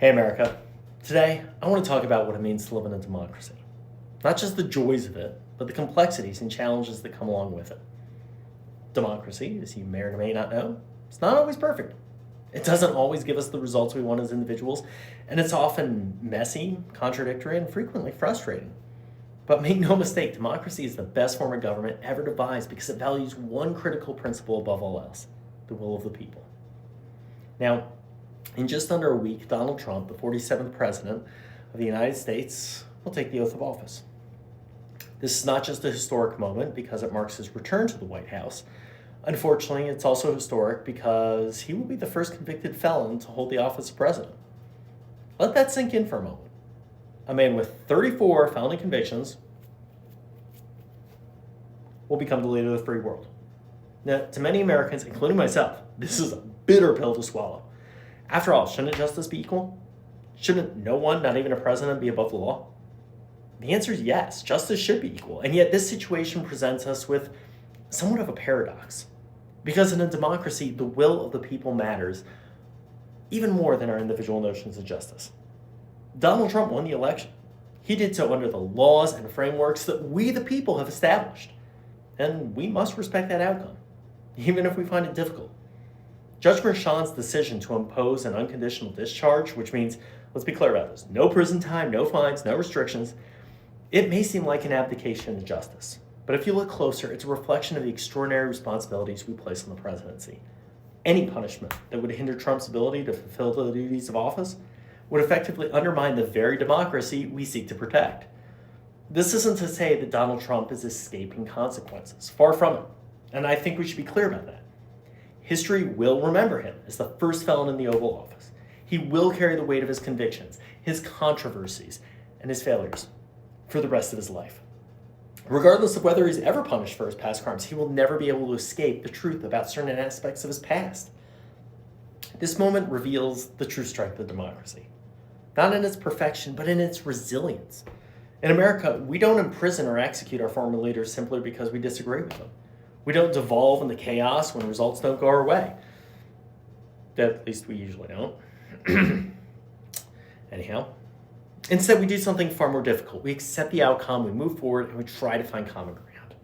Hey America. Today, I want to talk about what it means to live in a democracy. Not just the joys of it, but the complexities and challenges that come along with it. Democracy, as you may or may not know, it's not always perfect. It doesn't always give us the results we want as individuals, and it's often messy, contradictory, and frequently frustrating. But make no mistake, democracy is the best form of government ever devised because it values one critical principle above all else: the will of the people. Now, in just under a week, Donald Trump, the 47th President of the United States, will take the oath of office. This is not just a historic moment because it marks his return to the White House. Unfortunately, it's also historic because he will be the first convicted felon to hold the office of president. Let that sink in for a moment. A man with 34 felony convictions will become the leader of the free world. Now, to many Americans, including myself, this is a bitter pill to swallow. After all, shouldn't justice be equal? Shouldn't no one, not even a president, be above the law? The answer is yes, justice should be equal. And yet this situation presents us with somewhat of a paradox. Because in a democracy, the will of the people matters even more than our individual notions of justice. Donald Trump won the election. He did so under the laws and frameworks that we, the people, have established. And we must respect that outcome, even if we find it difficult. Judge Merchan's decision to impose an unconditional discharge, which means, let's be clear about this, no prison time, no fines, no restrictions, it may seem like an abdication of justice. But if you look closer, it's a reflection of the extraordinary responsibilities we place on the presidency. Any punishment that would hinder Trump's ability to fulfill the duties of office would effectively undermine the very democracy we seek to protect. This isn't to say that Donald Trump is escaping consequences. Far from it. And I think we should be clear about that. History will remember him as the first felon in the Oval Office. He will carry the weight of his convictions, his controversies, and his failures for the rest of his life. Regardless of whether he's ever punished for his past crimes, he will never be able to escape the truth about certain aspects of his past. This moment reveals the true strength of democracy, not in its perfection, but in its resilience. In America, we don't imprison or execute our former leaders simply because we disagree with them. We don't devolve into chaos when results don't go our way. At least we usually don't. Anyhow, instead we do something far more difficult. We accept the outcome, we move forward, and we try to find common ground.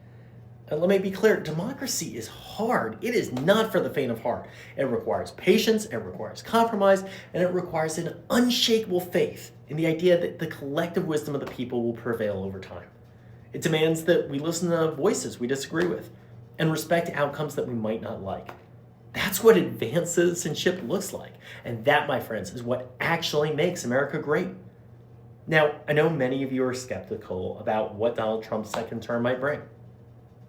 And let me be clear, democracy is hard. It is not for the faint of heart. It requires patience, it requires compromise, and it requires an unshakable faith in the idea that the collective wisdom of the people will prevail over time. It demands that we listen to voices we disagree with and respect outcomes that we might not like. That's what advanced citizenship looks like. And that, my friends, is what actually makes America great. Now, I know many of you are skeptical about what Donald Trump's second term might bring.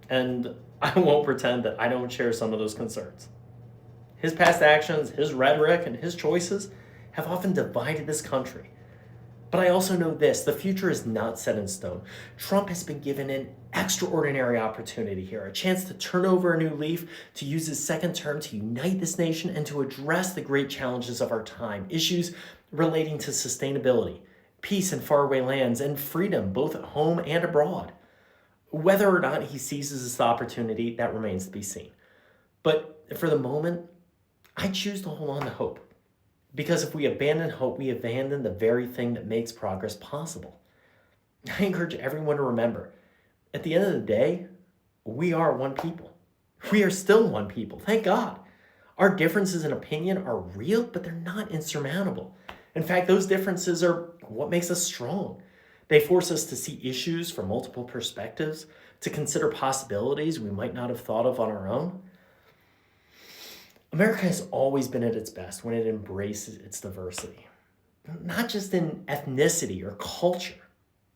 And I won't pretend that I don't share some of those concerns. His past actions, his rhetoric, and his choices have often divided this country. But I also know this: the future is not set in stone. Trump has been given an extraordinary opportunity here, a chance to turn over a new leaf, to use his second term to unite this nation and to address the great challenges of our time, issues relating to sustainability, peace in faraway lands, and freedom both at home and abroad. Whether or not he seizes this opportunity, that remains to be seen. But for the moment, I choose to hold on to hope. Because if we abandon hope, we abandon the very thing that makes progress possible. I encourage everyone to remember, at the end of the day, we are one people. We are still one people, thank God. Our differences in opinion are real, but they're not insurmountable. In fact, those differences are what makes us strong. They force us to see issues from multiple perspectives, to consider possibilities we might not have thought of on our own. America has always been at its best when it embraces its diversity, not just in ethnicity or culture,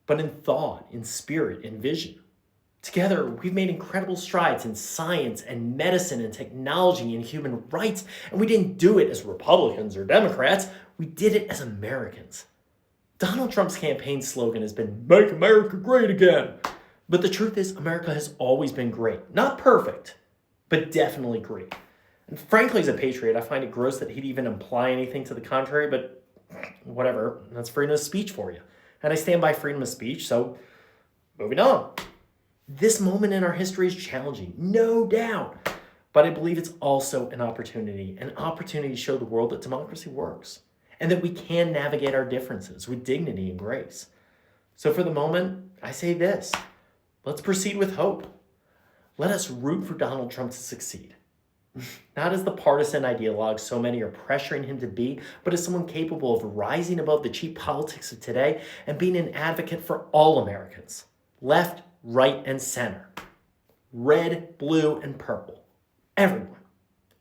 but in thought, in spirit, in vision. Together, we've made incredible strides in science and medicine and technology and human rights, and we didn't do it as Republicans or Democrats, we did it as Americans. Donald Trump's campaign slogan has been, "Make America Great Again." But the truth is, America has always been great. Not perfect, but definitely great. And frankly, as a patriot, I find it gross that he'd even imply anything to the contrary, but whatever, that's freedom of speech for you. And I stand by freedom of speech, so moving on. This moment in our history is challenging, no doubt, but I believe it's also an opportunity to show the world that democracy works. and that we can navigate our differences with dignity and grace. So for the moment, I say this: let's proceed with hope. Let us root for Donald Trump to succeed. Not as the partisan ideologue so many are pressuring him to be, but as someone capable of rising above the cheap politics of today and being an advocate for all Americans, left, right, and center, red, blue, and purple, everyone.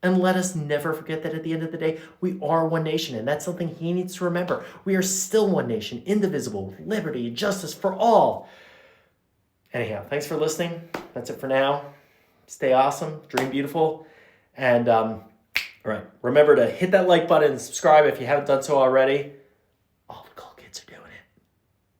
And let us never forget that at the end of the day, we are one nation, and that's something he needs to remember. We are still one nation, indivisible, with liberty and justice for all. Anyhow, thanks for listening. That's it for now. Stay awesome, dream beautiful, and all right, remember to hit that like button and subscribe if you haven't done so already.